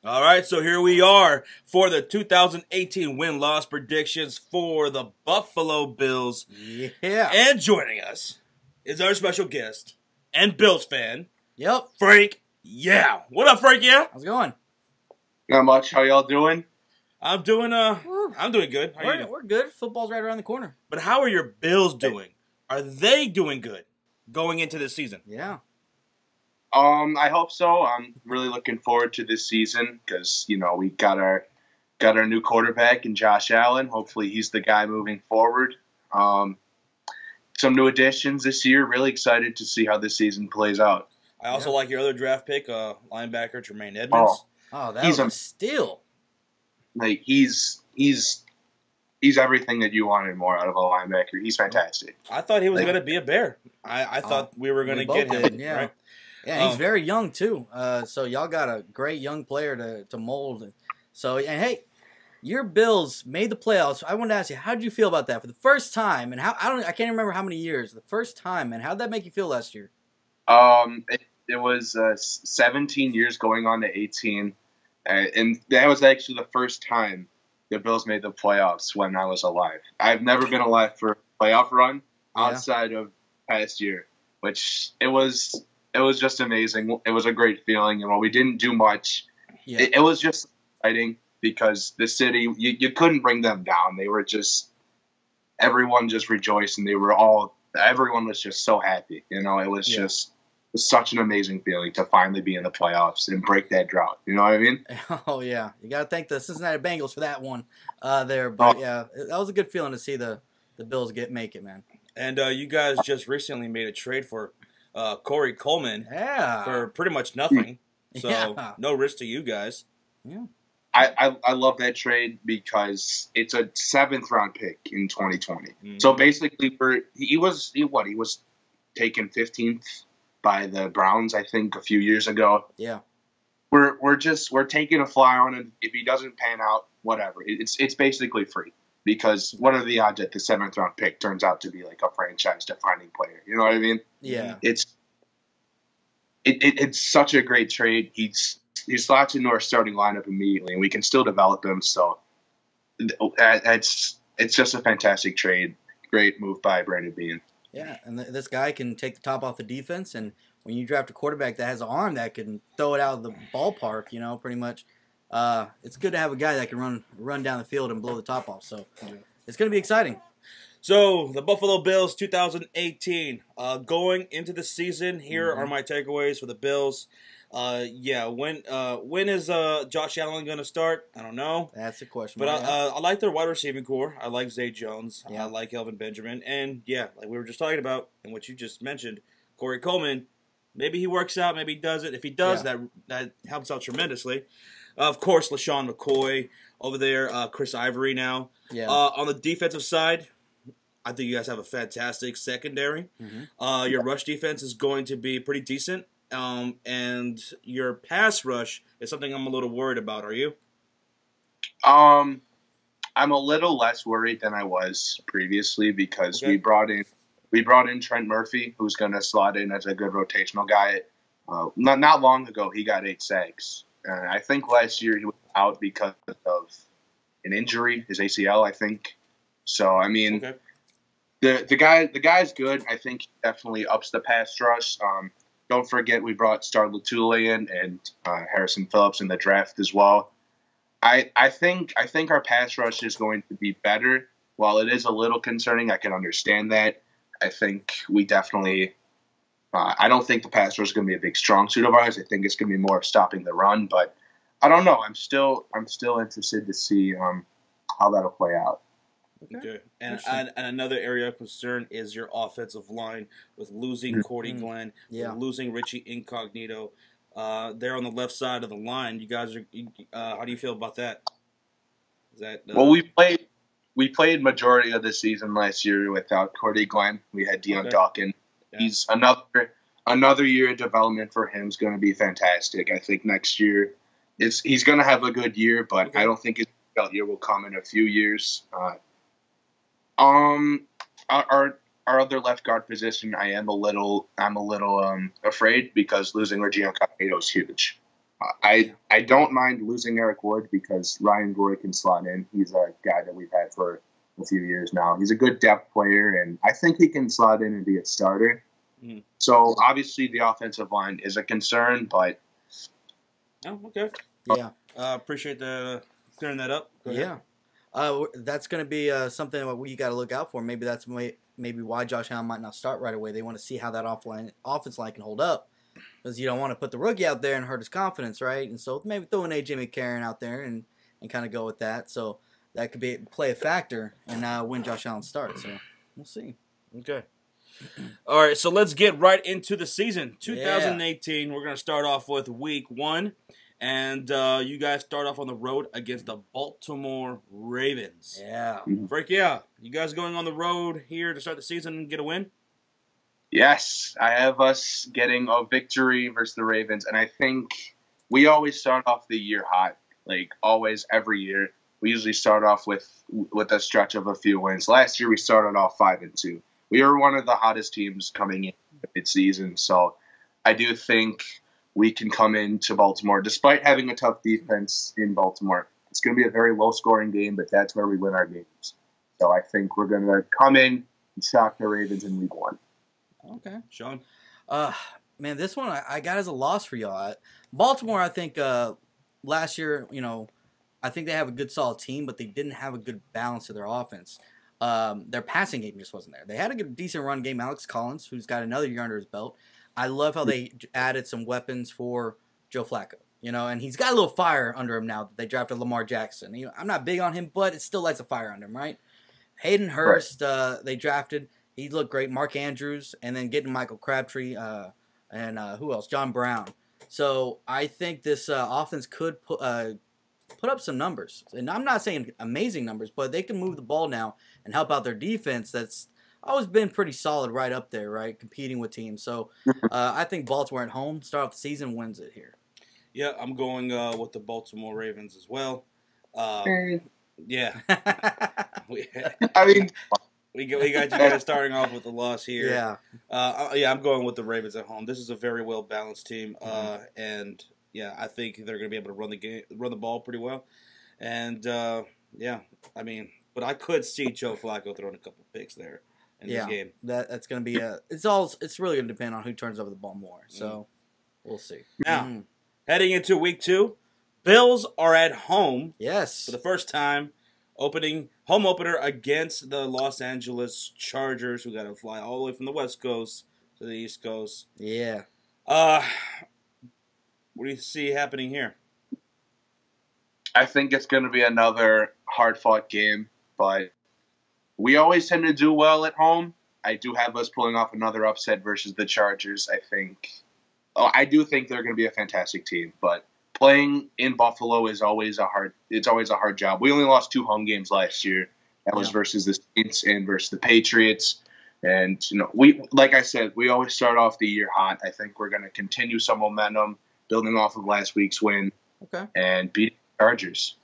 All right, so here we are for the 2018 win-loss predictions for the Buffalo Bills. Yeah. And joining us is our special guest and Bills fan, Yep. Frank. Yeah. What up, Frank? Yeah. How's it going? Not much. How y'all doing? I'm doing good. How are you doing? We're good. Football's right around the corner. But how are your Bills doing? Are they doing good going into this season? Yeah. I hope so. I'm really looking forward to this season because we got our new quarterback in Josh Allen. Hopefully, he's the guy moving forward. Some new additions this year. Really excited to see how this season plays out. I also like your other draft pick, linebacker Tremaine Edmonds. Oh, that was a steal. Like he's everything that you wanted more out of a linebacker. He's fantastic. I thought he was going to be a Bear. I thought we were going to get him. Yeah. Right? Yeah, he's very young too. So y'all got a great young player to mold. So and hey, your Bills made the playoffs. I wanted to ask you, how did you feel about that for the first time? And I can't remember how many years. The first time, and how'd that make you feel last year? It was 17 years going on to 18, and that was actually the first time the Bills made the playoffs when I was alive. I've never been alive for a playoff run outside of past year, which it was just amazing. It was a great feeling, and while we didn't do much, it was just exciting because the city, you couldn't bring them down. They were just, everyone just rejoiced, and everyone was just so happy. It was just such an amazing feeling to finally be in the playoffs and break that drought. You know what I mean? Oh, yeah. You got to thank the Cincinnati Bengals for that one there. But, yeah, that was a good feeling to see the Bills make it, man. And you guys just recently made a trade for Corey Coleman for pretty much nothing. So no risk to you guys. Yeah. I love that trade because it's a 7th-round pick in 2020. Mm-hmm. So basically, he was taken 15th by the Browns, I think, a few years ago. Yeah. We're taking a flyer on him. If he doesn't pan out, whatever. It's basically free. Because what are the odds that the 7th-round pick turns out to be like a franchise-defining player? You know what I mean? Yeah. It's such a great trade. He slots into our starting lineup immediately, and we can still develop him. So it's just a fantastic trade. Great move by Brandon Beane. Yeah, and this guy can take the top off the defense, and when you draft a quarterback that has an arm that can throw it out of the ballpark, pretty much. It's good to have a guy that can run down the field and blow the top off. So it's going to be exciting. So the Buffalo Bills 2018, going into the season, here are my takeaways for the Bills. When is Josh Allen going to start? I don't know. That's a question. But I like their wide receiving core. I like Zay Jones. Yeah. I like Elvin Benjamin. And, like we were just talking about and what you just mentioned, Corey Coleman, maybe he works out, maybe he doesn't. If he does, that helps out tremendously. Of course, LaShawn McCoy over there, Chris Ivory now. Yeah. On the defensive side, I think you guys have a fantastic secondary. Mm-hmm. Your rush defense is going to be pretty decent. And your pass rush is something I'm a little worried about. Are you? I'm a little less worried than I was previously because we brought in Trent Murphy, who's going to slot in as a good rotational guy. Not long ago, he got 8 sacks. I think last year he was out because of an injury, his ACL, I think. So I mean, the guy's good. I think he definitely ups the pass rush. Don't forget we brought Star Lotulelei in and Harrison Phillips in the draft as well. I think our pass rush is going to be better. While it is a little concerning, I can understand that. I think we definitely I don't think the pass rush is going to be a big strong suit of ours. I think it's going to be more of stopping the run, but I don't know. I'm still interested to see how that'll play out. Okay. And another area of concern is your offensive line with losing Cordy Glenn, with losing Richie Incognito. They're on the left side of the line. You guys are. How do you feel about that? Is that well, we played majority of the season last year without Cordy Glenn. We had Deion Dawkins. Yeah. He's another year of development for him is going to be fantastic. I think next year he's going to have a good year, but I don't think his year will come in a few years. Our other left guard position, I'm a little afraid because losing Reggie Incognito is huge. I don't mind losing Eric Wood because Ryan Gory can slot in. He's a guy that we've had for a few years now. He's a good depth player, and I think he can slot in and be a starter. Mm. So obviously the offensive line is a concern, but okay, yeah, appreciate the clearing that up. Yeah, that's going to be something that you got to look out for. Maybe that's maybe why Josh Allen might not start right away. They want to see how that offense line can hold up. Because you don't want to put the rookie out there and hurt his confidence, right? And so maybe throw an A.J. McCarron out there and kind of go with that. So that could play a factor in when Josh Allen starts. So we'll see. Okay. All right, so let's get right into the season. 2018, We're going to start off with week 1. And you guys start off on the road against the Baltimore Ravens. Yeah. Frank, you guys going on the road here to start the season and get a win? Yes, I have us getting a victory versus the Ravens, and I think we always start off the year hot, like always every year. We usually start off with a stretch of a few wins. Last year we started off 5-2. We were one of the hottest teams coming in mid-season, so I do think we can come into Baltimore, despite having a tough defense in Baltimore. It's going to be a very low-scoring game, but that's where we win our games. So I think we're going to come in and shock the Ravens in week 1. Okay. Sean? Man, this one I got as a loss for y'all. Baltimore, I think last year, I think they have a good solid team, but they didn't have a good balance to their offense. Their passing game just wasn't there. They had a decent run game. Alex Collins, who's got another year under his belt. I love how they added some weapons for Joe Flacco, and he's got a little fire under him now that they drafted Lamar Jackson. I'm not big on him, but it still lights a fire under him, right? Hayden Hurst, they drafted. He looked great. Mark Andrews, and then getting Michael Crabtree, and who else? John Brown. So I think this offense could put up some numbers. And I'm not saying amazing numbers, but they can move the ball now and help out their defense that's always been pretty solid right up there, right, competing with teams. So I think Baltimore at home, start off the season, wins it here. Yeah, I'm going with the Baltimore Ravens as well. Yeah. I mean... We got you guys starting off with a loss here. Yeah. I'm going with the Ravens at home. This is a very well balanced team, and I think they're going to be able to run the ball pretty well, and but I could see Joe Flacco throwing a couple picks there in this game. That's going to be it's really going to depend on who turns over the ball more. So we'll see. Now, heading into week 2, Bills are at home. Yes, for the first time. Home opener against the Los Angeles Chargers, who got to fly all the way from the West Coast to the East Coast. Yeah. What do you see happening here? I think it's going to be another hard-fought game, but we always tend to do well at home. I do have us pulling off another upset versus the Chargers, I think. I do think they're going to be a fantastic team, but playing in Buffalo is always a hard job. We only lost 2 home games last year. That was versus the Saints and versus the Patriots. And like I said, we always start off the year hot. I think we're going to continue some momentum, building off of last week's win, and beat the Chargers.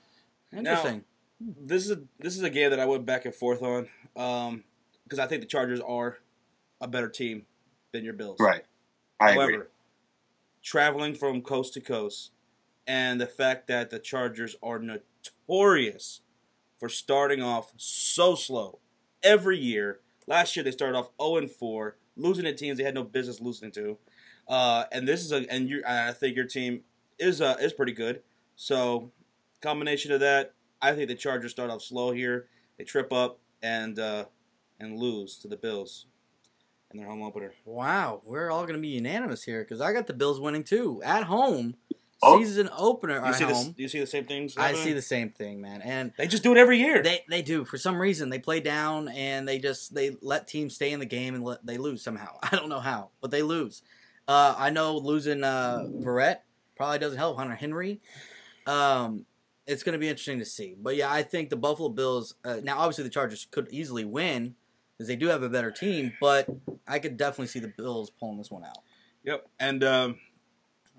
Interesting. Now, this is a game that I went back and forth on because I think the Chargers are a better team than your Bills. Right. However, agree. Traveling from coast to coast, and the fact that the Chargers are notorious for starting off so slow every year. Last year they started off 0-4, losing to teams they had no business losing to. And I think your team is pretty good. So combination of that, I think the Chargers start off slow here. They trip up and lose to the Bills in their home opener. Wow, we're all going to be unanimous here because I got the Bills winning too at home. Season opener at home. Do you see the same things? I see the same thing, man. And they just do it every year. They do. For some reason, they play down and they let teams stay in the game and they lose somehow. I don't know how, but they lose. I know losing Verrett probably doesn't help Hunter Henry. It's going to be interesting to see. But yeah, I think the Buffalo Bills. Now, obviously, the Chargers could easily win because they do have a better team, but I could definitely see the Bills pulling this one out. Yep. And all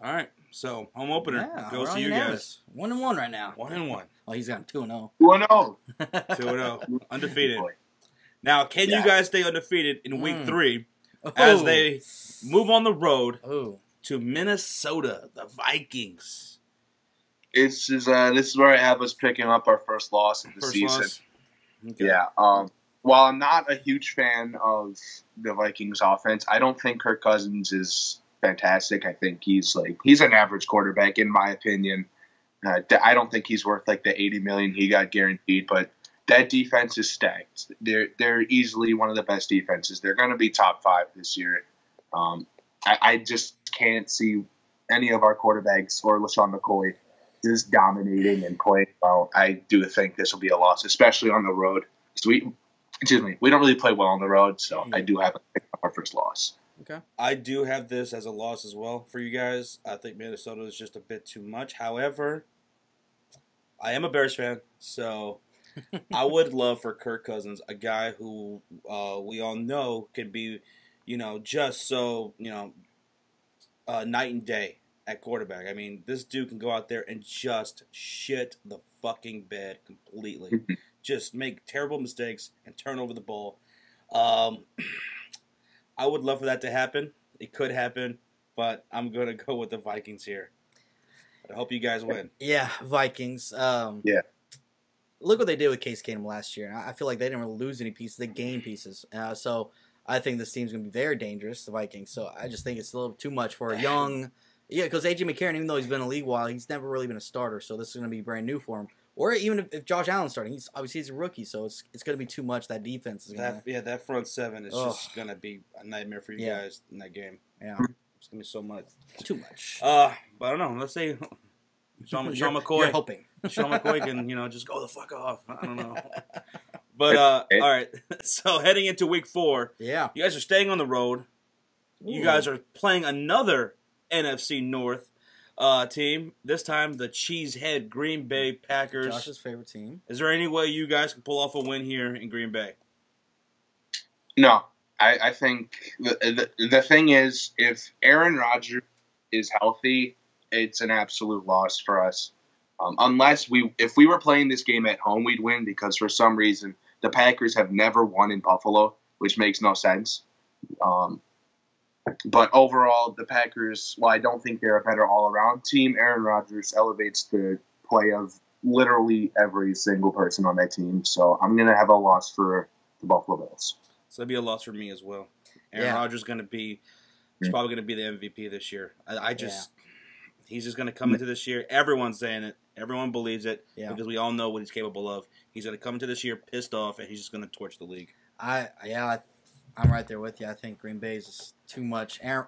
right. So, home opener goes to you guys. 1-1 right now. 1-1. Oh, he's got 2-0. 2-0. 2-0. Undefeated. Now, can you guys stay undefeated in week 3 as they move on the road to Minnesota, the Vikings. This is where I have us picking up our first loss of the season. Okay. Yeah. While I'm not a huge fan of the Vikings offense, I don't think Kirk Cousins is fantastic. I think he's an average quarterback in my opinion. I don't think he's worth like the $80 million he got guaranteed, but that defense is stacked. They're easily one of the best defenses. They're going to be top 5 this year. I just can't see any of our quarterbacks or LaShawn McCoy just dominating and playing well. I do think this will be a loss, especially on the road. We don't really play well on the road, so I do have our first loss. Okay. I do have this as a loss as well for you guys. I think Minnesota is just a bit too much. However, I am a Bears fan, so I would love for Kirk Cousins, a guy who we all know can be, just so, night and day at quarterback. I mean, this dude can go out there and just shit the fucking bed completely. Just make terrible mistakes and turn over the ball. I would love for that to happen. It could happen, but I'm going to go with the Vikings here. I hope you guys win. Yeah, Vikings. Yeah. Look what they did with Case Keenum last year. I feel like they didn't really lose any pieces. They gained pieces. So I think this team's going to be very dangerous, the Vikings. So I just think it's a little too much for a young... Yeah, because A.J. McCarron, even though he's been in the league a while, he's never really been a starter. So this is going to be brand new for him. Or even if Josh Allen's starting, he's a rookie, so it's going to be too much. That defense is going to... that front seven is just going to be a nightmare for you guys in that game. Yeah. It's going to be so much. Too much. But I don't know. Let's say Sean McCoy. You're hoping. Sean McCoy can, just go the fuck off. I don't know. But, all right. So heading into week 4, you guys are staying on the road. Ooh. You guys are playing another NFC North team. This time, the Cheesehead Green Bay Packers. Josh's favorite team. Is there any way you guys can pull off a win here in Green Bay? No. I think the thing is, if Aaron Rodgers is healthy, it's an absolute loss for us. If we were playing this game at home, we'd win because for some reason the Packers have never won in Buffalo, which makes no sense. But overall, the Packers, I don't think they're a better all-around team. Aaron Rodgers elevates the play of literally every single person on that team. So I'm going to have a loss for the Buffalo Bills. So that'd be a loss for me as well. Aaron Rodgers is probably going to be the MVP this year. He's just going to come into this year. Everyone's saying it. Everyone believes it because we all know what he's capable of. He's going to come into this year pissed off, and he's just going to torch the league. I'm right there with you. I think Green Bay is too much. I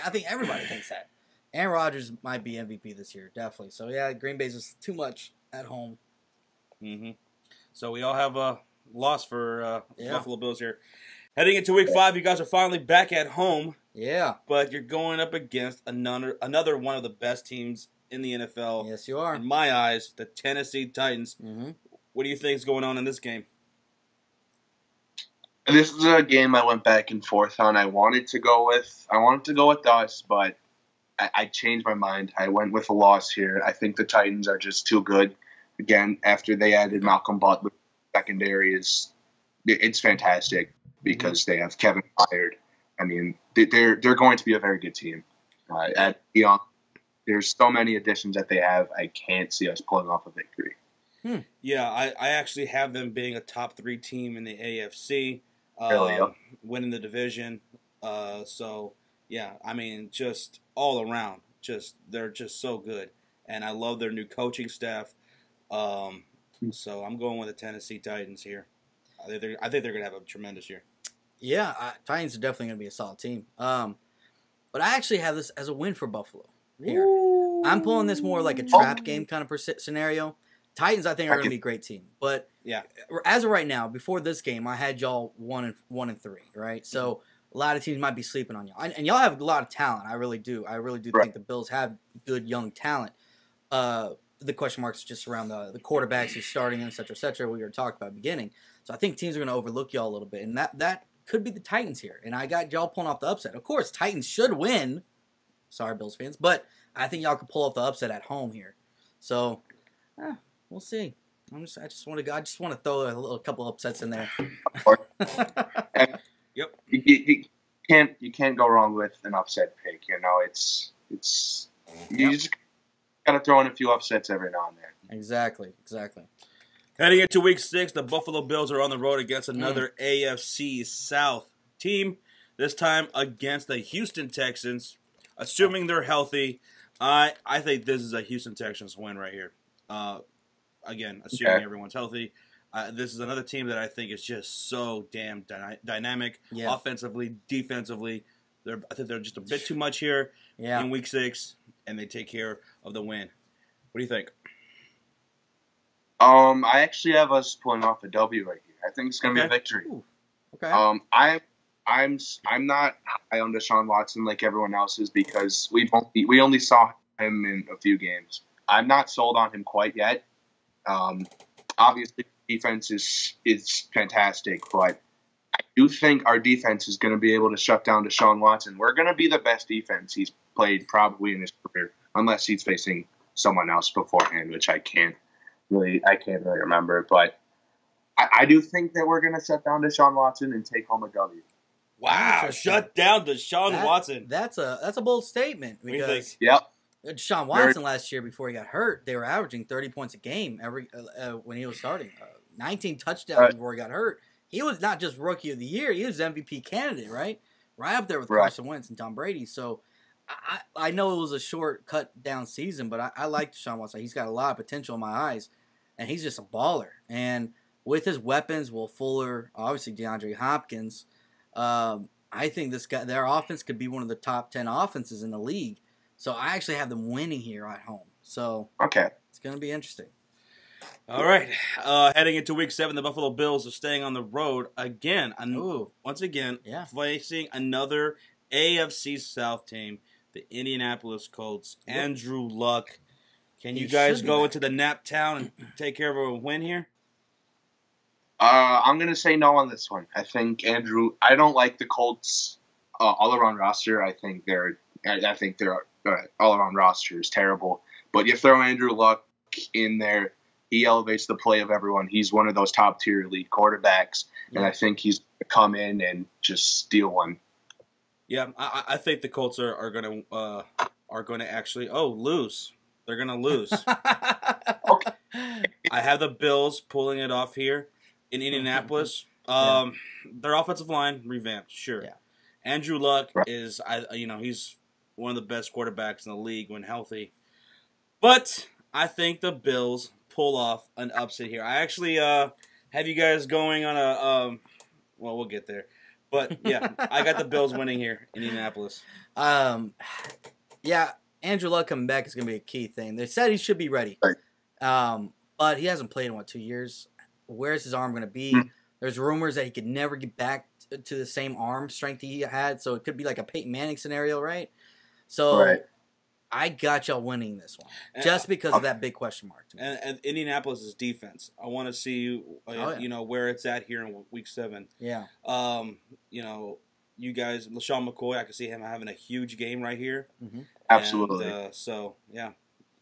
think everybody thinks that. Aaron Rodgers might be MVP this year, definitely. So, Green Bay's is too much at home. Mm-hmm. So, we all have a loss for Buffalo Bills here. Heading into week 5, you guys are finally back at home. Yeah. But you're going up against another one of the best teams in the NFL. Yes, you are. In my eyes, the Tennessee Titans. Mm-hmm. What do you think is going on in this game? This is a game I went back and forth on. I wanted to go with us, but I changed my mind. I went with a loss here. I think the Titans are just too good. Again, after they added Malcolm Butler, secondary it's fantastic because they have Kevin Byard. I mean, they're going to be a very good team. There's so many additions that they have. I can't see us pulling off a victory. Yeah, I actually have them being a top 3 team in the AFC, winning the division. I mean, just all around, they're just so good, and I love their new coaching staff. So I'm going with the Tennessee Titans here. I think they're going to have a tremendous year. Yeah, Titans are definitely going to be a solid team. But I actually have this as a win for Buffalo here. Ooh. I'm pulling this more like a trap game kind of scenario. Titans, I think, are going to be a great team. But as of right now, before this game, I had y'all 1-3, right? So a lot of teams might be sleeping on y'all. And y'all have a lot of talent. I really do. I really do think the Bills have good young talent. The question marks just around the quarterbacks who's starting, et cetera, we were talking about at the beginning. So I think teams are going to overlook y'all a little bit. And that could be the Titans here. And I got y'all pulling off the upset. Of course, Titans should win. Sorry, Bills fans. But I think y'all can pull off the upset at home here. So, we'll see. I just want to throw a couple upsets in there. Yep. You can't go wrong with an upset pick. You know, it's You just got to throw in a few upsets every now and then. Exactly. Heading into Week 6, the Buffalo Bills are on the road against another AFC South team. This time against the Houston Texans. Assuming they're healthy, I think this is a Houston Texans win right here. Again, assuming everyone's healthy. This is another team that I think is just so damn dynamic, offensively, defensively. I think they're just a bit too much here in Week 6, and they take care of the win. What do you think? I actually have us pulling off a W right here. I think it's going to be a victory. Ooh. Okay. I'm not high on Deshaun Watson like everyone else is because we only saw him in a few games. I'm not sold on him quite yet. Obviously, defense is fantastic, but I do think our defense is going to be able to shut down Deshaun Watson. We're going to be the best defense he's played probably in his career, unless he's facing someone else beforehand, which I can't really remember. But I do think that we're going to shut down Deshaun Watson and take home a W. Wow, shut down Deshaun Watson. That's a bold statement because yep. Deshaun Watson last year before he got hurt, they were averaging 30 points a game when he was starting. 19 touchdowns before he got hurt. He was not just Rookie of the Year, he was MVP candidate, right? Right up there with Carson Wentz and Tom Brady. So I know it was a short cut down season, but I like Deshaun Watson. He's got a lot of potential in my eyes, and he's just a baller. And with his weapons, Will Fuller, obviously DeAndre Hopkins, I think their offense could be one of the top 10 offenses in the league. So I actually have them winning here at home. So it's going to be interesting. All right. Heading into Week 7, the Buffalo Bills are staying on the road again. Once again, facing another AFC South team, the Indianapolis Colts. Andrew Luck. Can you guys go into the Nap Town and take care of a win here? I'm going to say no on this one. I think I don't like the Colts all-around roster. I think their all-around roster is terrible. But you throw Andrew Luck in there, he elevates the play of everyone. He's one of those top-tier elite quarterbacks, and I think he's going to come in and just steal one. Yeah, I think the Colts are going to actually lose. They're going to lose. Okay. I have the Bills pulling it off here in Indianapolis. Their offensive line revamped, sure. Yeah. Andrew Luck is, he's one of the best quarterbacks in the league when healthy. But I think the Bills pull off an upset here. I actually have you guys going on a well, we'll get there. But yeah, I got the Bills winning here in Indianapolis. Yeah, Andrew Luck coming back is going to be a key thing. They said he should be ready. But he hasn't played in 2 years. Where's his arm going to be? There's rumors that he could never get back to the same arm strength he had, so it could be like a Peyton Manning scenario, right? So I got y'all winning this one just because of that big question mark. To me. And Indianapolis' defense. I want to see where it's at here in Week 7. Yeah. You guys, LaShawn McCoy, I can see him having a huge game right here. Mm-hmm. Absolutely. And,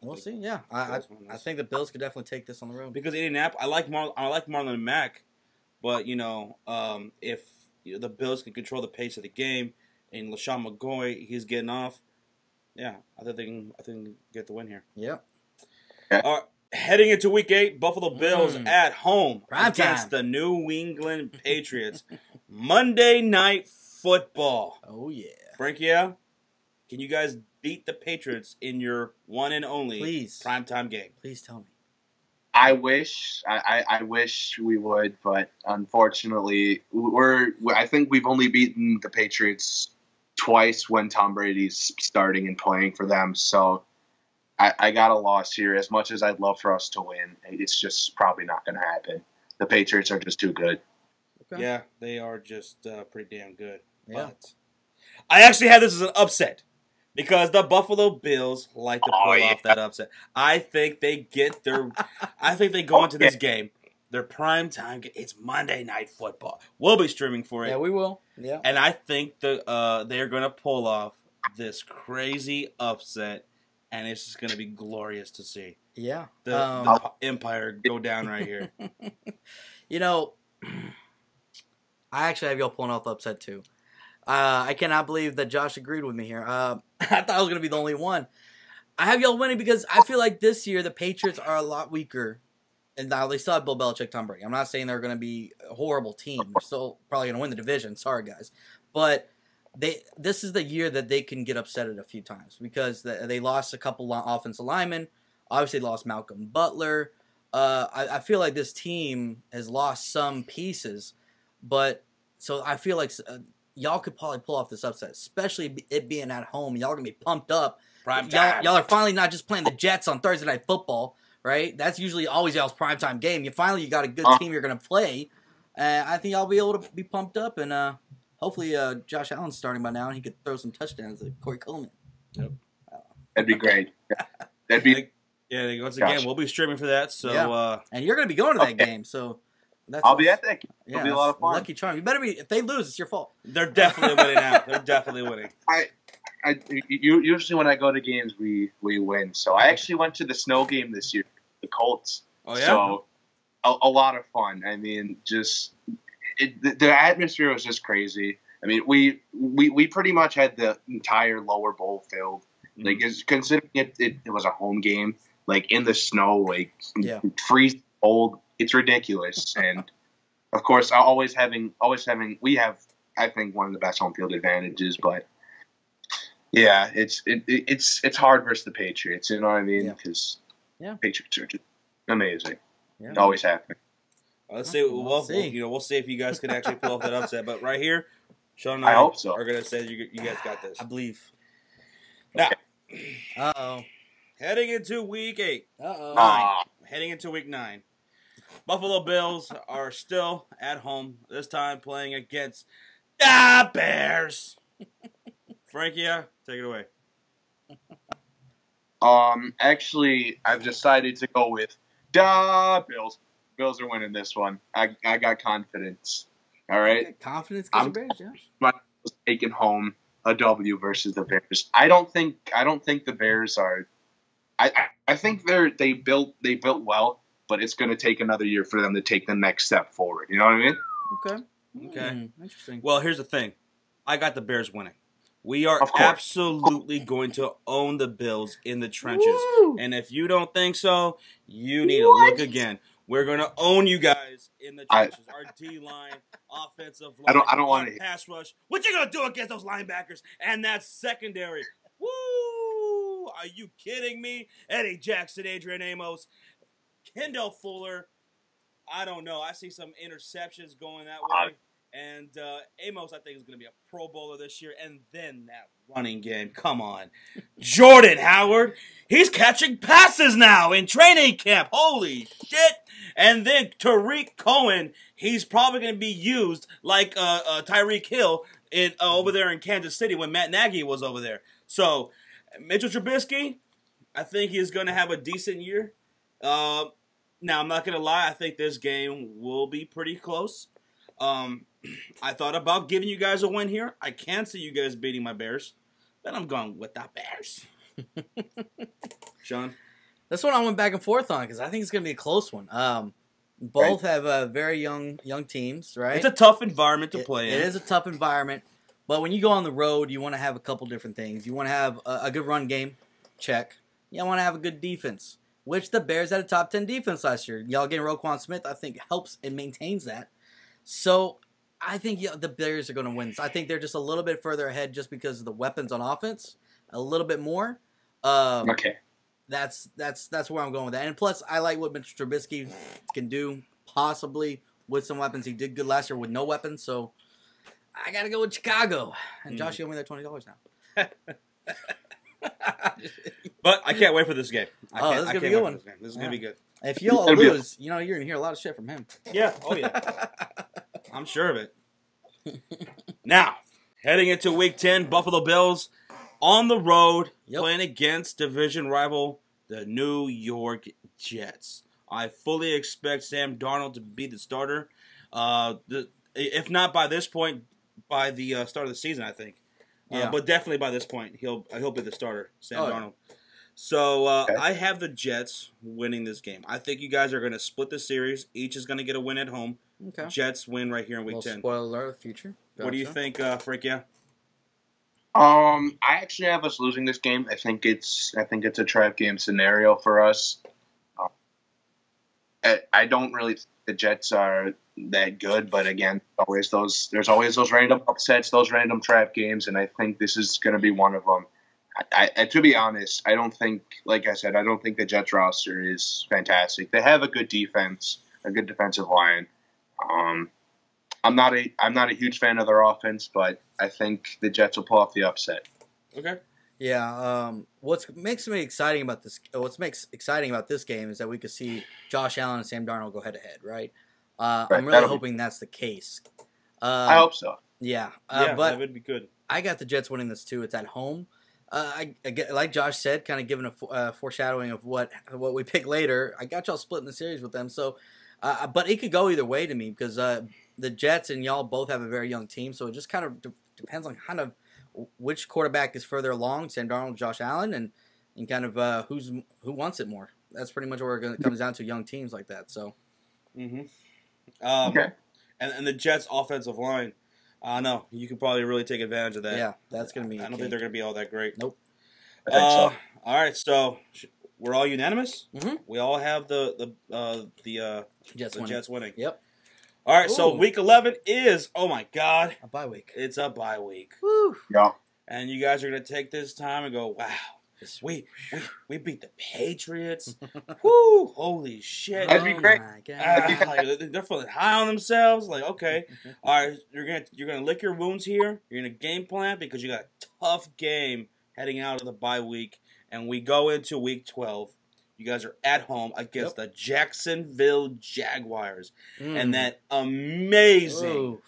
we'll see. Yeah, I think the Bills could definitely take this on the road because Indianapolis. I like Marlon Mack, but if the Bills can control the pace of the game and LaShawn McCoy, he's getting off. Yeah, I think they can get the win here. Yep. Heading into Week 8, Buffalo Bills at home against the the New England Patriots. Monday Night Football. Oh yeah, Frankie, can you guys beat the Patriots in your one and only primetime game? Please tell me. I wish we would, but unfortunately, I think we've only beaten the Patriots twice when Tom Brady's starting and playing for them. So I got a loss here. As much as I'd love for us to win, it's just probably not going to happen. The Patriots are just too good. Okay. Yeah, they are just pretty damn good. Yeah. But I actually had this as an upset because the Buffalo Bills like to pull off that upset. I think they get their. I think they go into this game. Their prime time. It's Monday Night Football. We'll be streaming for it. Yeah, we will. Yeah. And I think they're going to pull off this crazy upset, and it's just going to be glorious to see. Yeah. The Empire go down right here. I actually have y'all pulling off the upset too. I cannot believe that Josh agreed with me here. I thought I was going to be the only one. I have y'all winning because I feel like this year the Patriots are a lot weaker. And now they still have Bill Belichick, Tom Brady. I'm not saying they're going to be a horrible team. They're still probably going to win the division. Sorry, guys. But this is the year that they can get upset at a few times because they lost a couple offensive linemen. Obviously, lost Malcolm Butler. I feel like this team has lost some pieces. But so I feel like y'all could probably pull off this upset, especially it being at home. Y'all going to be pumped up. Prime time. Y'all are finally not just playing the Jets on Thursday Night Football. Right? That's usually always y'all's primetime game. You got a good team you're going to play. I think I'll be able to be pumped up. And hopefully Josh Allen's starting by now and he could throw some touchdowns like Corey Coleman. Yep. That'd be great. That'd be... Yeah, once again, we'll be streaming for that. So, yeah. And you're going to be going to that game. So I'll be at that game. It'll be a lot of fun. Lucky charm. You better be. If they lose, it's your fault. They're definitely winning now. They're definitely winning. Usually when I go to games, we win. So I actually went to the snow game this year, the Colts. Oh yeah. So a lot of fun. I mean, the atmosphere was just crazy. I mean, we pretty much had the entire lower bowl filled. Mm-hmm. Like, considering it was a home game, like in the snow, like freeze cold. It's ridiculous. And of course, always having we have, I think, one of the best home field advantages, but. Yeah, it's hard versus the Patriots. You know what I mean? Because Patriots are just amazing. Yeah. It always happens. Let's see. We'll see if you guys can actually pull off that upset. But right here, Sean and I hope so. Are going to say you guys got this. I believe. Now, uh-oh. Heading into Week 8. Uh-oh. Heading into Week 9. Buffalo Bills are still at home, this time playing against the Bears. Frankie, take it away. Actually, I've decided to go with the Bills. Bills are winning this one. I got confidence. All right. Confidence because the Bears, Josh. I'm taking home a W versus the Bears. I don't think the Bears are. I think they built well, but it's going to take another year for them to take the next step forward. You know what I mean? Okay. Interesting. Well, here's the thing. I got the Bears winning. We are absolutely going to own the Bills in the trenches. Woo! And if you don't think so, you need to look again. We're going to own you guys in the trenches. Our D-line, offensive line, I don't want to pass rush. What you going to do against those linebackers and that secondary? Woo! Are you kidding me? Eddie Jackson, Adrian Amos, Kendall Fuller. I don't know. I see some interceptions going that way. And Amos, I think, is going to be a Pro Bowler this year. And then that running game. Come on. Jordan Howard. He's catching passes now in training camp. Holy shit. And then Tariq Cohen. He's probably going to be used like Tyreek Hill over there in Kansas City when Matt Nagy was over there. So, Mitchell Trubisky, I think he's going to have a decent year. Now, I'm not going to lie. I think this game will be pretty close. I thought about giving you guys a win here. I can see you guys beating my Bears. Then I'm going with the Bears. Sean? That's what I went back and forth on because I think it's going to be a close one. Both have very young teams, right? It's a tough environment to play in. It is a tough environment. But when you go on the road, you want to have a couple different things. You want to have a good run game. Check. You want to have a good defense, which the Bears had a top 10 defense last year. Y'all getting Roquan Smith, I think, helps and maintains that. So I think the Bears are going to win. So I think they're just a little bit further ahead just because of the weapons on offense, a little bit more. Okay. That's where I'm going with that. And plus, I like what Mitch Trubisky can do, possibly with some weapons. He did good last year with no weapons, so I got to go with Chicago. And Josh, you owe me that $20 now. But I can't wait for this game. This is going to be a good one. This is going to be good. If y'all lose, you're going to hear a lot of shit from him. Yeah. Oh, yeah. I'm sure of it. Now, heading into Week 10, Buffalo Bills on the road playing against division rival, the New York Jets. I fully expect Sam Darnold to be the starter. If not by this point, by the start of the season, I think. But definitely by this point, he'll be the starter, Sam Darnold. So I have the Jets winning this game. I think you guys are going to split the series. Each is going to get a win at home. Okay. Jets win right here in Week 10. Spoiler alert, future. What do you think, Frick? Yeah. I actually have us losing this game. I think it's a trap game scenario for us. I don't really think the Jets are that good, but again, there's always those random upsets, those random trap games, and I think this is going to be one of them. To be honest, I don't think, like I said, I don't think the Jets roster is fantastic. They have a good defense, a good defensive line. I'm not a huge fan of their offense, but I think the Jets will pull off the upset. Okay. Yeah. What makes exciting about this game is that we could see Josh Allen and Sam Darnold go head to head, right? I'm really hoping that's the case. I hope so. Yeah. But that would be good. I got the Jets winning this too. It's at home. I get, like Josh said, kind of giving a foreshadowing of what we pick later. I got y'all splitting the series with them, so but it could go either way to me because the Jets and y'all both have a very young team, so it just kind of depends on kind of which quarterback is further along, Sam Darnold, Josh Allen, and kind of who wants it more. That's pretty much where it comes down to, young teams like that. So, okay. And the Jets' offensive line. No, you could probably really take advantage of that. Yeah, that's going to be. I don't think they're going to be all that great. Nope. I think so. All right, so we're all unanimous. Mm-hmm. We all have the Jets winning. Yep. All right, so week 11 is, oh my God, a bye week. It's a bye week. Woo. Yeah. And you guys are going to take this time and go, wow, we beat the Patriots. Woo, holy shit. That'd be great. Like, they're feeling high on themselves. Like, okay, all right, you're gonna lick your wounds here. You're gonna game plan because you got a tough game heading out of the bye week, and we go into week 12. You guys are at home against the Jacksonville Jaguars, and that amazing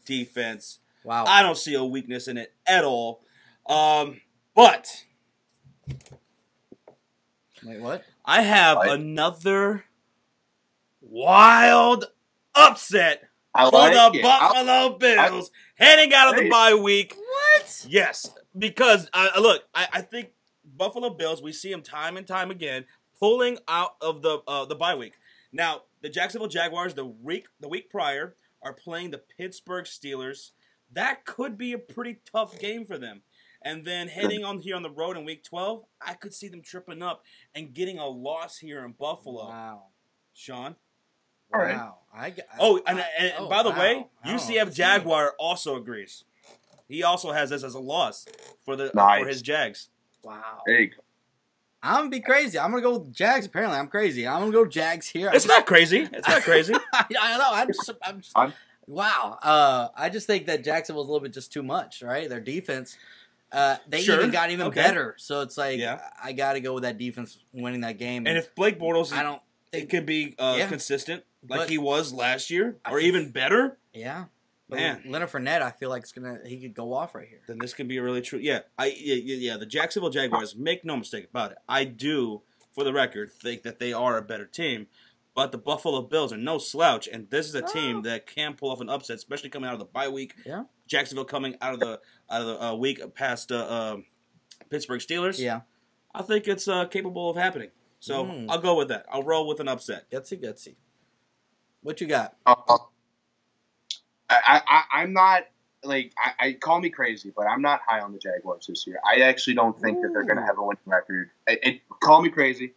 defense. Wow, I don't see a weakness in it at all. But wait, what? I have another wild upset for the Buffalo Bills heading out of the bye week. What? Yes, because look, I think Buffalo Bills, we see them time and time again pulling out of the bye week. Now, the Jacksonville Jaguars, the week prior, are playing the Pittsburgh Steelers. That could be a pretty tough game for them. And then heading on here on the road in week 12, I could see them tripping up and getting a loss here in Buffalo. Wow. Sean? Wow. And by the way, UCF Jaguar also agrees. He also has this as a loss for his Jags. Wow. There you go. I'm going to be crazy. I'm going to go with Jags. Apparently, I'm crazy. I'm going to go Jags here. It's not crazy. It's not crazy. I know. I'm just wow. I just think that Jacksonville's a little bit just too much, right? Their defense, they even got better. So it's like, I got to go with that defense winning that game. And if Blake Bortles, it could be consistent like he was last year, or even better. Yeah. But man, Leonard Fournette, I feel like he could go off right here. Then this could be a really true. Yeah, the Jacksonville Jaguars, make no mistake about it. I do, for the record, think that they are a better team. But the Buffalo Bills are no slouch, and this is a team that can pull off an upset, especially coming out of the bye week. Yeah. Jacksonville coming out of the week past Pittsburgh Steelers. Yeah. I think it's capable of happening. So I'll go with that. I'll roll with an upset. Gutsy. What you got? I'm not, like, I call me crazy, but I'm not high on the Jaguars this year. I actually don't think that they're going to have a winning record. Call me crazy,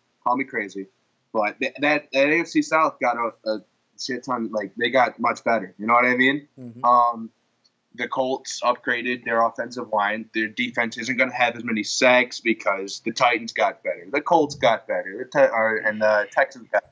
but that AFC South got a shit ton, like, they got much better. You know what I mean? Mm-hmm. The Colts upgraded their offensive line. Their defense isn't going to have as many sacks because the Titans got better. The Colts got better, and the Texans got better.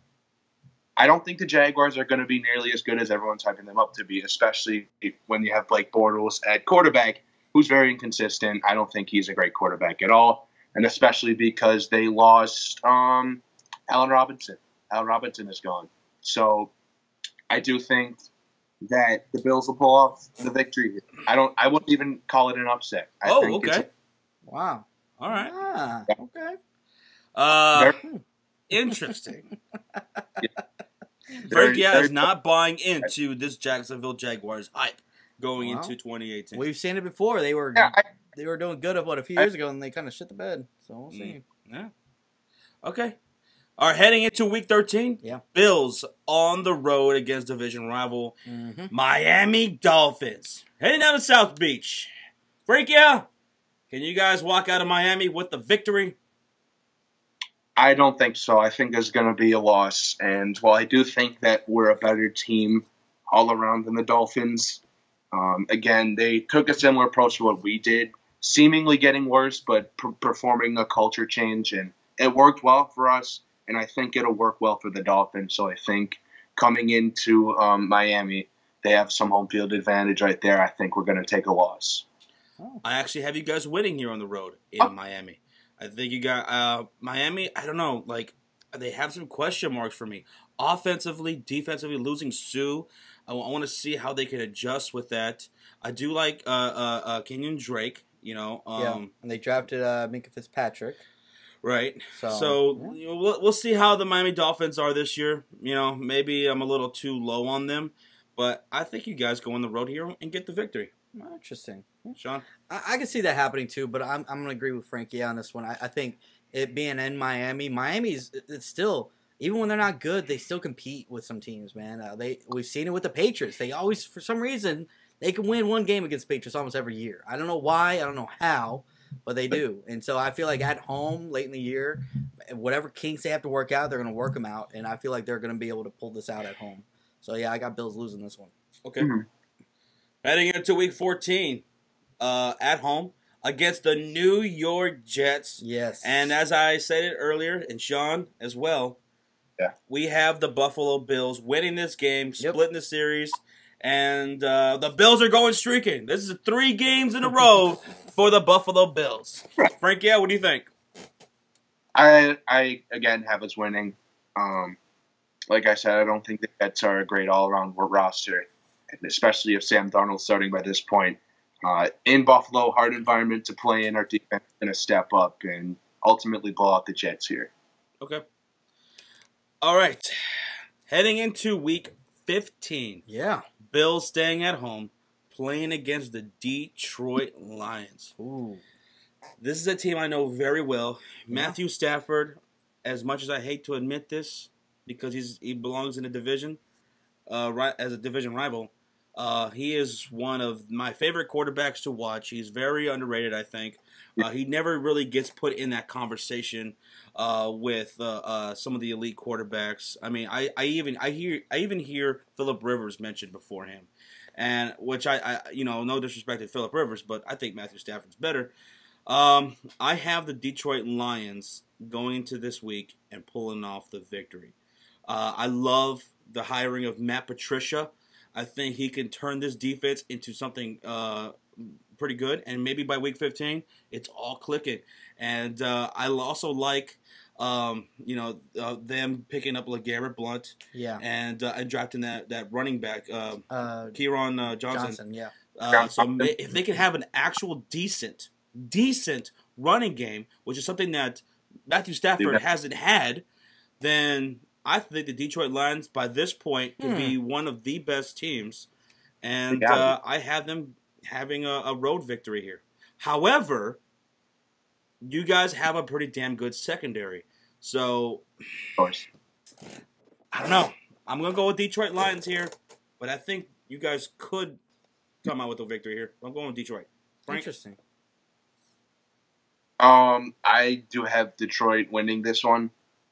I don't think the Jaguars are going to be nearly as good as everyone's hyping them up to be, especially when you have Blake Bortles at quarterback, who's very inconsistent. I don't think he's a great quarterback at all, and especially because they lost Allen Robinson. Allen Robinson is gone. So I do think that the Bills will pull off the victory. I wouldn't even call it an upset. I think okay. Wow. All right. Ah, okay. Interesting. Frank is not buying into this Jacksonville Jaguars hype going into 2018. We've seen it before. They were doing good a few years ago, and they kind of shit the bed. So we'll see. Yeah. Okay. Are heading into Week 13. Yeah. Bills on the road against division rival Miami Dolphins. Heading down to South Beach. Frankie, can you guys walk out of Miami with the victory? I don't think so. I think there's going to be a loss. And while I do think that we're a better team all around than the Dolphins, again, they took a similar approach to what we did, seemingly getting worse, but performing a culture change. And it worked well for us, and I think it'll work well for the Dolphins. So I think coming into Miami, they have some home field advantage right there. I think we're going to take a loss. I actually have you guys winning here on the road in Miami. I think you got Miami. I don't know. Like, they have some question marks for me. Offensively, defensively, losing Sue. I want to see how they can adjust with that. I do like Kenyon Drake. You know, and they drafted Minka Fitzpatrick. Right. So you know, we'll see how the Miami Dolphins are this year. You know, maybe I'm a little too low on them, but I think you guys go on the road here and get the victory. Interesting. Sean? I can see that happening too, but I'm going to agree with Frankie on this one. I think it being in Miami's it's still, even when they're not good, they still compete with some teams, man. We've seen it with the Patriots. They always, for some reason, they can win one game against the Patriots almost every year. I don't know why, I don't know how, but they do. And so I feel like at home, late in the year, whatever kinks they have to work out, they're going to work them out, and I feel like they're going to be able to pull this out at home. So yeah, I got Bills losing this one. Okay. Heading into Week 14, at home against the New York Jets. Yes. And as I said it earlier, and Sean as well, we have the Buffalo Bills winning this game, splitting the series, and the Bills are going streaking. This is 3 games in a row for the Buffalo Bills. Frankie, what do you think? I again have us winning. Like I said, I don't think the Jets are a great all-around roster, especially if Sam Darnold's starting by this point. In Buffalo, hard environment to play in. Our defense is going to step up and ultimately blow out the Jets here. Okay. All right. Heading into Week 15. Yeah. Bills staying at home, playing against the Detroit Lions. Ooh. This is a team I know very well. Matthew Stafford, as much as I hate to admit this, because he belongs in a division, as a division rival, he is one of my favorite quarterbacks to watch. He's very underrated, I think. He never really gets put in that conversation with some of the elite quarterbacks. I mean, I even hear Phillip Rivers mentioned before him, and which I no disrespect to Phillip Rivers, but I think Matthew Stafford's better. I have the Detroit Lions going into this week and pulling off the victory. I love the hiring of Matt Patricia. I think he can turn this defense into something pretty good, and maybe by Week 15, it's all clicking. And I also like, them picking up LeGarrette Blount, and drafting that running back, Kieran Johnson. So if they can have an actual decent running game, which is something that Matthew Stafford hasn't had, then I think the Detroit Lions, by this point, can be one of the best teams. And I have them having a road victory here. However, you guys have a pretty damn good secondary. So, of course, I don't know. I'm going to go with Detroit Lions here. But I think you guys could come out with a victory here. I'm going with Detroit. Frank? Interesting. I do have Detroit winning this one.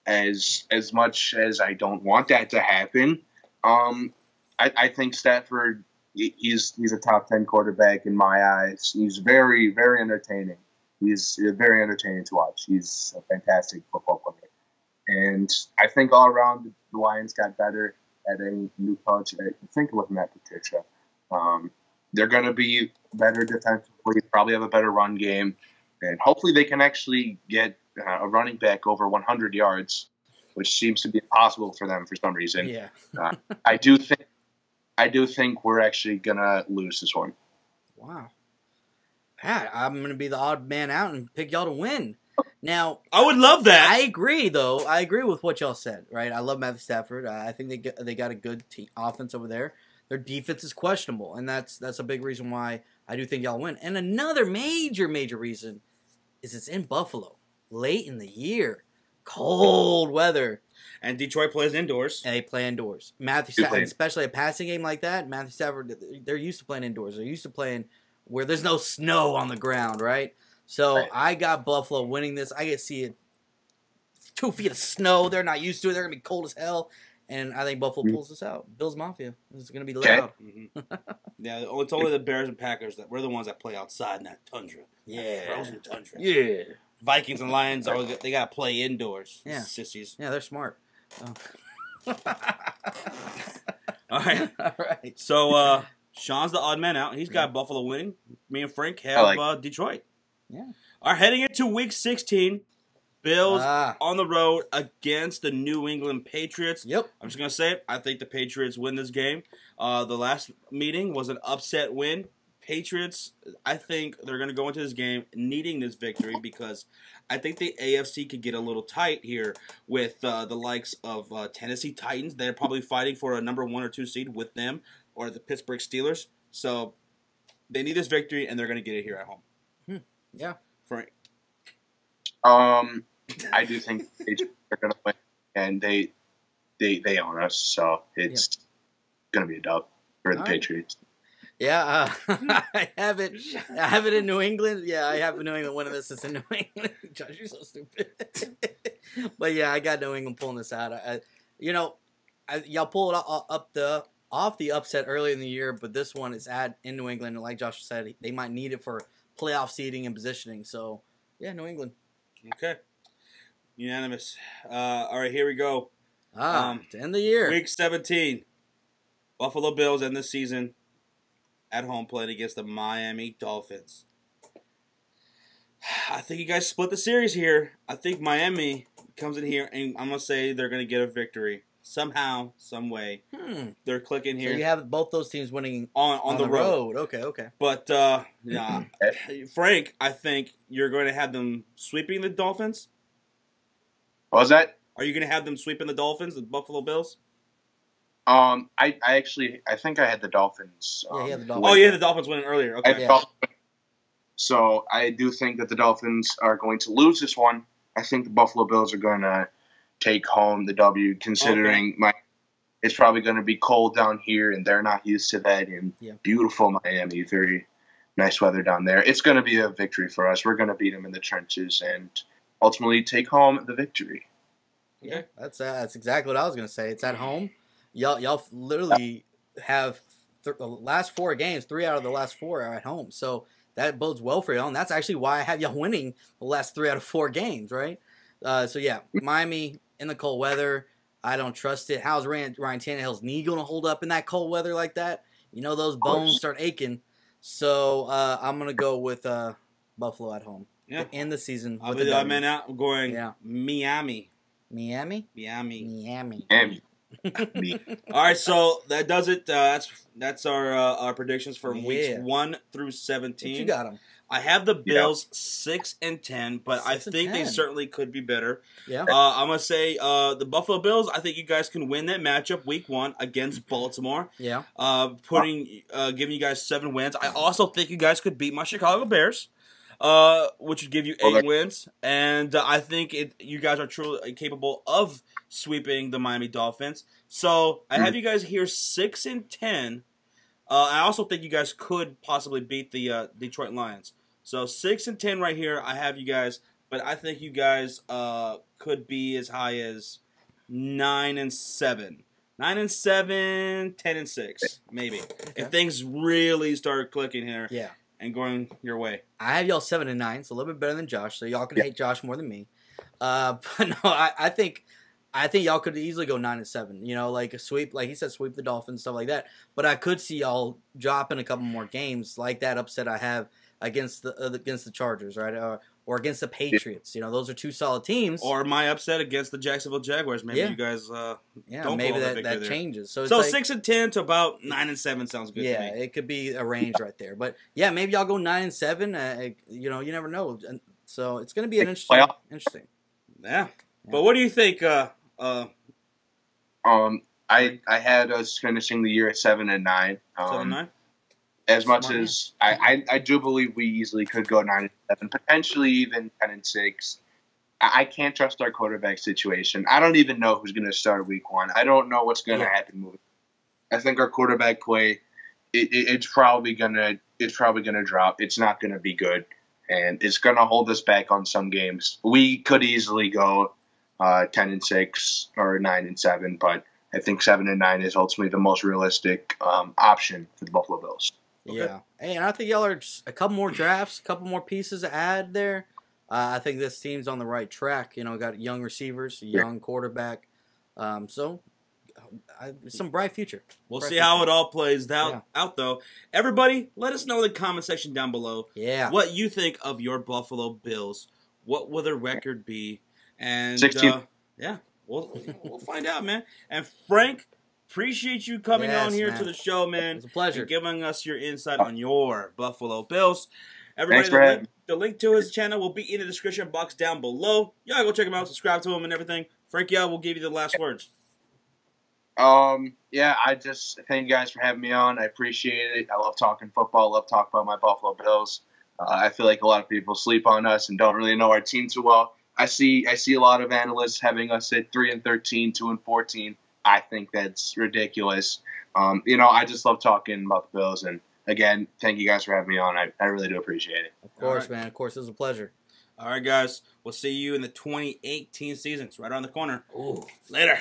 As much as I don't want that to happen, I think Stafford, he's a top 10 quarterback in my eyes. He's very, very entertaining. He's very entertaining to watch. He's a fantastic football player. And I think all around the Lions got better at a new coach. I think with Matt Patricia. They're going to be better defensively, probably have a better run game. And hopefully they can actually get a running back over 100 yards, which seems to be impossible for them for some reason. Yeah. I do think we're actually gonna lose this one. Wow. Pat, I'm gonna be the odd man out and pick y'all to win. Now, I would love that. I agree, though. I agree with what y'all said. Right? I love Matthew Stafford. I think they got a good offense over there. Their defense is questionable, and that's a big reason why I do think y'all win. And another major reason is it's in Buffalo. Late in the year. Cold weather. And Detroit plays indoors. And they play indoors. Matthew Stafford, especially a passing game like that, Matthew Stafford, they're used to playing indoors. They're used to playing where there's no snow on the ground, right? So I got Buffalo winning this. I get to see it 2 feet of snow. They're not used to it. They're going to be cold as hell. And I think Buffalo pulls this out. Bills Mafia. This is going to be loud. Yeah, it's only the Bears and Packers that we're the ones that play outside in that tundra. Yeah. That frozen tundra. Yeah. Vikings and Lions, they got to play indoors. Yeah. Sissies. Yeah, they're smart. Oh. All right. All right. So, Sean's the odd man out. He's got Buffalo winning. Me and Frank have Detroit. Yeah. All right, heading into Week 16, Bills on the road against the New England Patriots. Yep. I'm just going to say it. I think the Patriots win this game. The last meeting was an upset win. Patriots, I think they're going to go into this game needing this victory because I think the AFC could get a little tight here with the likes of Tennessee Titans. They're probably fighting for a number 1 or 2 seed with them or the Pittsburgh Steelers. So they need this victory, and they're going to get it here at home. Yeah. Frank? I do think they're going to win, and they own us, so it's going to be a dub for the Patriots. Yeah, I have it in New England. Yeah, I have New England winning this. It's in New England. Josh, you're so stupid. But yeah, I got New England pulling this out. Y'all pull it off the upset earlier in the year, but this one is in New England, and like Josh said, they might need it for playoff seeding and positioning. So yeah, New England. Okay, unanimous. All right, here we go. To end the year, Week 17, Buffalo Bills end the season at home playing against the Miami Dolphins. I think you guys split the series here. I think Miami comes in here, and I'm going to say they're going to get a victory. Somehow, some way. They're clicking here. So you have both those teams winning on the road. Okay. But, Frank, I think you're going to have them sweeping the Dolphins. What was that? Are you going to have them sweeping the Dolphins, the Buffalo Bills? I think I had the Dolphins. Yeah, he had the Dolphins. Oh, yeah, the Dolphins winning earlier. Okay. So I do think that the Dolphins are going to lose this one. I think the Buffalo Bills are going to take home the W, considering it's probably going to be cold down here, and they're not used to that in beautiful Miami. Very nice weather down there. It's going to be a victory for us. We're going to beat them in the trenches and ultimately take home the victory. Yeah, that's exactly what I was going to say. It's at home. Y'all literally have the last 4 games, 3 out of the last 4 are at home. So that bodes well for y'all, and that's actually why I have y'all winning the last 3 out of 4 games, right? So yeah, Miami in the cold weather. I don't trust it. How's Ryan Tannehill's knee going to hold up in that cold weather like that? You know those bones start aching. So I'm going to go with Buffalo at home. Yeah. To end the season. I'll be the odd man out. I'm going Miami. Miami. All right, so that does it. That's our predictions for weeks 1 through 17. What you got them? I have the Bills 6-10, but I think they certainly could be better. Yeah. I'm gonna say the Buffalo Bills. I think you guys can win that matchup week 1 against Baltimore. Yeah. Giving you guys 7 wins. I also think you guys could beat my Chicago Bears. Which would give you 8 wins, and I think you guys are truly capable of sweeping the Miami Dolphins. So I have you guys here 6-10. I also think you guys could possibly beat the Detroit Lions. So 6-10 right here. I have you guys, but I think you guys could be as high as 9-7. 9-7, 10-6, maybe if things really start clicking here. Yeah. And going your way. I have y'all 7-9, so a little bit better than Josh. So y'all can hate Josh more than me. But no, I think y'all could easily go 9-7. You know, like a sweep, like he said, sweep the Dolphins, stuff like that. But I could see y'all dropping a couple more games, like that upset I have against the Chargers, right? Or against the Patriots. You know, those are 2 solid teams. Or my upset against the Jacksonville Jaguars. Maybe you guys don't maybe pull that changes. So 6-10 to about 9-7 sounds good to me. Yeah, it could be a range right there. But yeah, maybe y'all go 9-7. You know, you never know. So it's going to be an interesting. Yeah. But what do you think? I had us finishing the year at 7-9. 7-9. As much as I do believe we easily could go 9-7, potentially even 10-6. I can't trust our quarterback situation. I don't even know who's going to start week 1. I don't know what's going to happen moving. I think our quarterback play, it's probably gonna drop. It's not going to be good, and it's going to hold us back on some games. We could easily go 10-6 or 9-7, but I think 7-9 is ultimately the most realistic option for the Buffalo Bills. Okay. Yeah, hey, and I think y'all are just a couple more drafts, a couple more pieces to add there. I think this team's on the right track. You know, got young receivers, young quarterback, so some bright future. We'll see how it all plays out, though. Everybody, let us know in the comment section down below what you think of your Buffalo Bills. What will their record be? And 16. We'll find out, man. And Frank, appreciate you coming on here to the show, man. It's a pleasure. And giving us your insight on your Buffalo Bills. Everybody, the link to his channel will be in the description box down below. Y'all go check him out, subscribe to him and everything. Frank, we'll give you the last words. I just thank you guys for having me on. I appreciate it. I love talking football. I love talking about my Buffalo Bills. I feel like a lot of people sleep on us and don't really know our team too well. I see a lot of analysts having us at 3-13, 2-14. I think that's ridiculous. I just love talking about the Bills. And again, thank you guys for having me on. I really do appreciate it. Of course, man. Of course, it was a pleasure. All right, guys. We'll see you in the 2018 season. It's right around the corner. Ooh. Later.